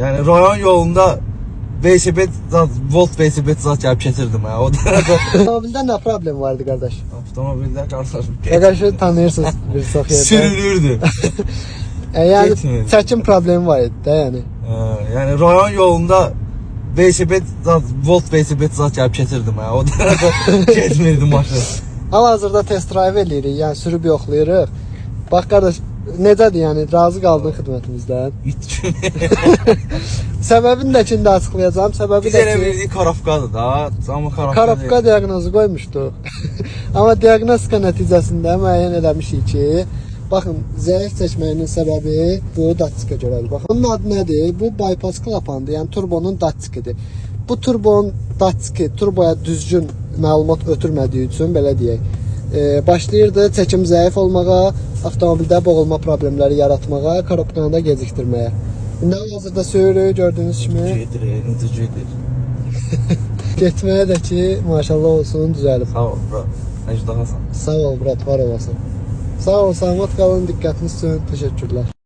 Yani rayon yolunda velosiped, volt velosiped zat gəlib keçirdim ha. O da Avtomobildə nə problem vardı qardaş? avtomobildə qardaşım Qardaşı tanıyırsınız bir çox yerdə. sürünürdü. Yəni Getmirdi. çəkim problemi var idi də yəni. Yani rayon yolunda velosiped, volt velosiped zat gəlib keçirdim ha. O da getmirdi maşın. Hal-hazırda test drive eləyirik, yəni sürüb yoxlayırıq. Bax qardaş, necədir yəni, razı qaldın xidmətimizdən? İt kimi. Səbəbini də içində açıqlayacağım. Səbəbi Biz də elə ki, bildik Karafkadır da. Amma Karafka diaqnozu qoymuşduq. Amma diaqnostika nəticəsində müəyyən eləmişik ki, baxın, zəif çəkməyinin səbəbi bu datçika görədir. Baxın, bunun adı nədir? Bu bypass klapandır, yəni turbonun datçikidir. Bu turbonun datçiki turboya düzgün məlumat ötürmədiyi üçün, belə deyək, başlayırdı çəkim zəif olmağa, avtomobildə boğulma problemləri yaratmağa, karabkanı da gecikdirməyə. İndi hazırda sürürük, gördüyünüz kimi. Gedir, necə gedir. Getməyə də ki, maşallah olsun, düzəlib. Sağ ol, bro. Əcdahasan. Sağ ol, brat, var olasın. Sağ ol, sağlık qalın, diqqətiniz üçün, təşəkkürlər.